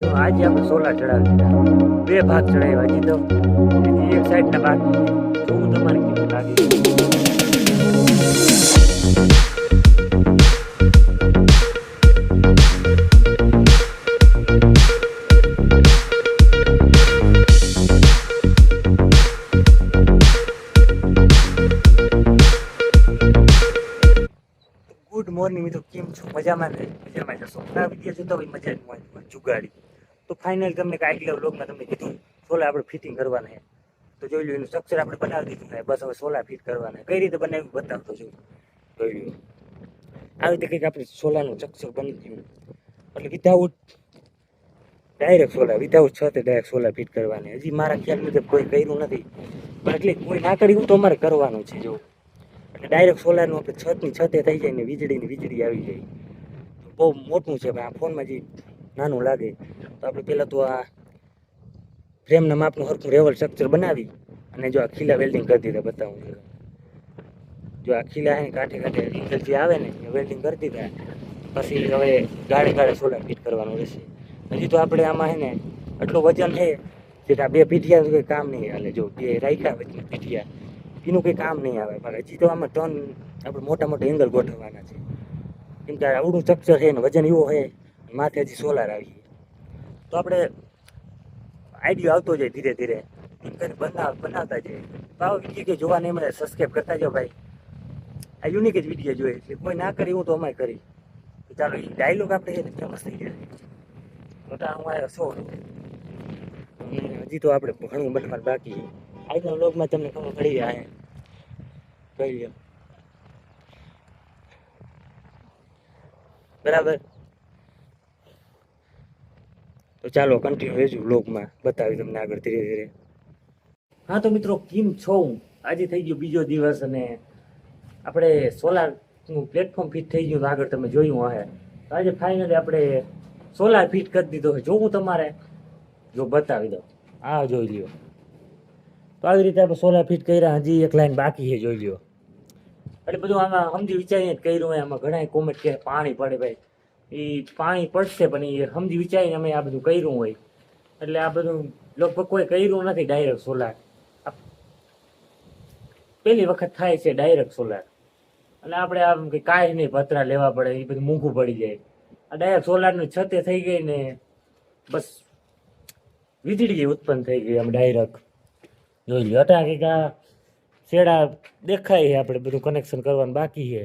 તો આજે આપણે સોલા ચડાવી દીધા, બે ભાગ ચડાવ્યા. હજી તો એની એક સાઈડના બાકી છે. જોવું તમારે કેવું લાગે. ગુડ મોર્નિંગ મિત્રો, કેમ છો? મજામાં ને? મજામાં છે. સોલા વિડીયો જોતો હોય મજા જ હોય જુગાડી. તો ફાઇનલ તમને આગલા વ્લોગમાં તમને કીધું સોલા આપણે ફિટિંગ કરવાના છે. તો જોઈ લો, એનું સ્ટ્રક્ચર આપણે બનાવી દીધું છે. બસ હવે સોલા ફિટ કરવાના. કઈ રીતે બનાવ્યું બતાવતો જોઈ લો. આવી રીતે કંઈક આપણે સોલાનું સ્ટ્રક્ચર બની ગયું, એટલે વિધાઉટ ડાયરેક્ટ સોલા, વિધાઉટ છતે ડાયરેક્ટ સોલા ફિટ કરવાની. હજી મારા ખ્યાલ મુજબ કોઈ કર્યું નથી, પણ એટલે કોઈ ના કર્યું તો અમારે કરવાનું છે. જો એટલે ડાયરેક્ટ સોલારનું આપણે છતની છતે થઈ જાય ને વીજળી આવી જાય. બહુ મોટું છે ભાઈ. આ ફોનમાં જે નાનું લાગે તો આપણે પહેલાં તો આ ફ્રેમના માપનું સરખું રેવલ સ્ટ્રક્ચર બનાવી અને જો આ ખીલા વેલ્ડિંગ કરી દીધા. બતાવું જો આ ખીલા છે કાંઠે કાંઠે જે આવે ને એ વેલ્ડિંગ કરી દીધા. પછી હવે ગાળે સોલાર ફિટ કરવાનું રહેશે. હજી તો આપણે આમાં છે ને એટલું વજન છે કે આ બે પીઠિયા કંઈ કામ નહીં હાલે. જો બે રાખ્યા વચ્ચે પીઠિયા, એનું કંઈ કામ નહીં આવે. પણ હજી તો આમાં ટર્ન આપણે મોટા એંગલ ગોઠવવાના છે. કેમ કે આવડું સ્ટ્રક્ચર છે ને વજન એવો છે, માથે હજી સોલાર આવી. તો આપણે આઈડિયો આવતો જાય ધીરે ધીરે એમ કરીને બનાવતા જાય. તો આવો વિડીયો જોવા નહીં મળે, સબસ્ક્રાઈબ કરતા જાઓ ભાઈ. આ યુનિક જ વિડીયો જોઈએ એટલે કોઈ ના કરી એવું તો અમારે કરી. તો ચાલો, એ ડાયલોગ આપણે ફેમસ થઈ ગયા. તો હું આવ્યો છો. હજી તો આપણે ઘણું બનવાનું બાકી છે. આજના વ્લોગમાં તમને ખબર પડી જાય. જોઈ લો બરાબર. તો ચાલો કન્ટિન્યુ રહેજો વ્લોગમાં, બતાવી તમને આગળ ધીરે ધીરે. હા તો મિત્રો, કેમ છો? આજે થઈ ગયો બીજો દિવસ અને આપણે સોલારનું પ્લેટફોર્મ ફિટ થઈ ગયું. આગળ તમે જોયું હશે. તો આજે ફાઇનલી આપણે સોલાર ફિટ કરી દીધો છે. જોવું તમારે? જો બતાવી દો, આ જોઈ લ્યો. તો આવી રીતે આપણે સોલાર ફિટ કર્યા. હજી એક લાઈન બાકી છે, જોઈ લ્યો. એટલે બધું આમાં સમજી વિચારીને જ કર્યું હોય. આમાં ઘણા કોમેન્ટ કે પાણી પડે ભાઈ, એ પાણી પડશે પણ એ સમજી વિચારીને અમે આ બધું કર્યું હોય. એટલે આ બધું લગભગ કોઈ કર્યું નથી ડાયરેક્ટ સોલાર. પહેલી વખત થાય છે ડાયરેક્ટ સોલાર. અને આપણે આમ કે કાંઈ નહીં પતરા લેવા પડે, એ બધું મોંઘું પડી જાય. આ ડાયરેક્ટ સોલારની છતે થઈ ગઈ ને બસ વીજળી ઉત્પન્ન થઈ ગઈ આમ ડાયરેક્ટ. જોઈ લો, હતા કંઈક આ શેડા દેખાય છે. આપણે બધું કનેક્શન કરવાનું બાકી છે.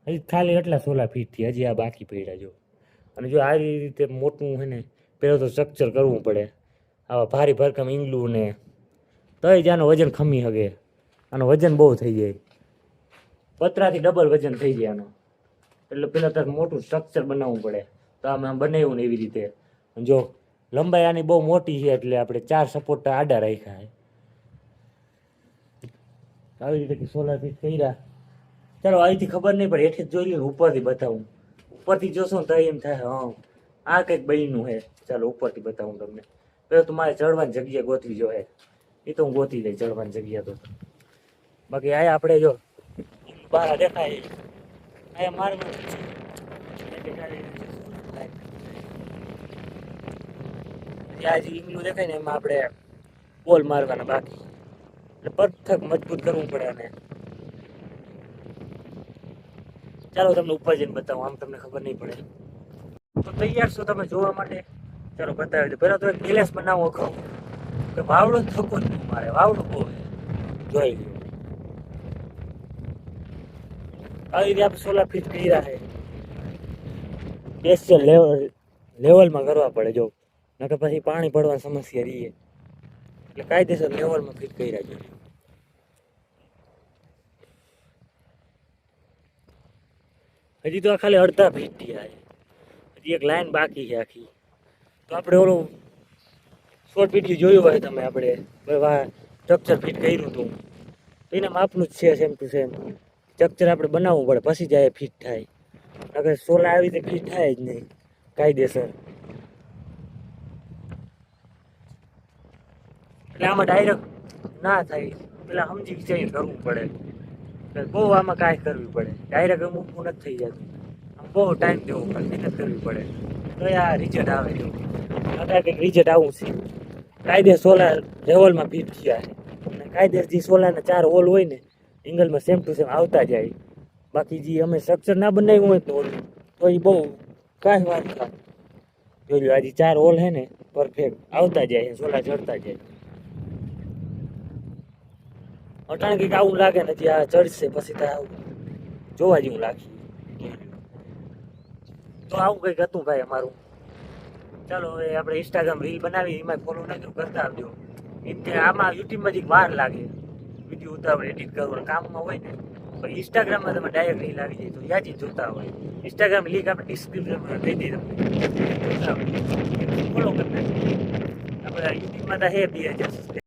હજી ખાલી એટલા સોલાર ફિટ થી હજી આ બાકી પડ્યા. જો અને જો આ રીતે મોટું છે ને, પહેલાં તો સ્ટ્રક્ચર કરવું પડે. આવા ભારી ભરકમ ઈંગલું ને તોય જ આનું વજન ખમી શકે. આનું વજન બહુ થઈ જાય, પતરાથી ડબલ વજન થઈ જાય આનું. એટલે પહેલાં તો મોટું સ્ટ્રક્ચર બનાવવું પડે. તો આમ બનાવ્યું ને એવી રીતે. જો લંબાઈ આની બહુ મોટી છે એટલે આપણે 4 સપોર્ટ આડા રાખ્યા. આવી રીતે સોલાર ફિટ કર્યા. ચાલો, અહીંથી ખબર નહીં પડે, હેઠે જોઈ લઉં, ઉપરથી બતાવું. ઉપરથી જોશો તો એમ થાય હા આ કંઈક બન્યું છે. ચાલો ઉપરથી બતાવું તમને. પહેલાં તો મારે ચડવાની જગ્યા ગોતવી જોઈએ. એ તો હું ગોતી લઈ ચડવાની જગ્યા. તો બાકી આ આપણે જો બહાર દેખાય અહીંયા મારવાનું ત્યાં જે ઈંગલું દેખાય ને એમાં આપણે બોલ મારવાના બાકી. એટલે પરફેક્ટ મજબૂત કરવું પડે. અને ચાલો તમને ઉપર જઈને બતાવું, આમ તમને ખબર નહીં પડે. તો તૈયાર છો તમે જોવા માટે? ચાલો બતાવી દો. પહેલાં તો એક ગેલેસ બનાવો કહું કે વાવડો થકો જ નહીં મારે. વાવડો બહુ જોઈ લો. આવી રીતે આપણે સોલાર ફિટ કર્યા છે. સ્પેશિયલ લેવલમાં કરવા પડે. જો નકર પછી પાણી પડવાની સમસ્યા રહીએ. એટલે કાયદેસર લેવલમાં ફિટ કર્યા છે. હજી તો આ ખાલી અડધા ફિટ થયા છે. હજી એક લાઈન બાકી છે આખી. તો આપણે ઓલું શોર્ટ વિડીયો જોયું હોય તમે, આપણે સ્ટ્રક્ચર ફિટ કર્યું હતું તો એના માપનું જ છે, સેમ ટુ સેમ. સ્ટ્રક્ચર આપણે બનાવવું પડે પછી જાય ફિટ થાય. નકર સોલાર આવી રીતે ફિટ થાય જ નહીં કાયદેસર. એટલે આમાં ડાયરેક્ટ ના થાય. પેલા સમજી વિચારીને કરવું પડે. બહુ આમાં કાંઈ કરવી પડે. ડાયરેક્ટ અમુક નથી થઈ જતું. આમ બહુ ટાઈમ દેવો પડે, મહેનત કરવી પડે. તો આ રિઝલ્ટ આવે છે અત્યારે કંઈક રિઝલ્ટ આવું છે કાયદે સોલાર લેવલમાં ફિટ થયા છે અને કાયદેસ જે સોલારના 4 હોલ હોય ને એંગલમાં સેમ ટુ સેમ આવતા જાય બાકી જે અમે સ્ટ્રક્ચર ના બનાવ્યું હોય તો ઓલું તો એ બહુ કાંઈ વાત થાય જોઈ લો આજે 4 હોલ છે ને પરફેક્ટ આવતા જાય સોલાર ચડતા જાય અટાણે કંઈક આવું લાગે ને આ ચડશે પછી તો આવું જોવા જેવું લાગે તો આવું કંઈક હતું ભાઈ અમારું ચાલો હવે આપણે ઇન્સ્ટાગ્રામ રીલ બનાવી એમાં ફોલો ના કરતા આવજો એટલે આમાં યુટ્યુબમાં જે વાર લાગે વિડીયો ઉતાવળ એડિટ કરવાનું કામમાં હોય ને પણ ઇન્સ્ટાગ્રામમાં તમે ડાયરેક્ટ રીલ આવી જાય તો યાદ જોતા હોય ઇન્સ્ટાગ્રામ લિંક આપણે ડિસ્ક્રિપ્શનમાં દઈ દઈએ ફોલો કરી નાખીએ આપણે યુટ્યુબમાં તો હે 2000 સબસ્ક્રાઈબર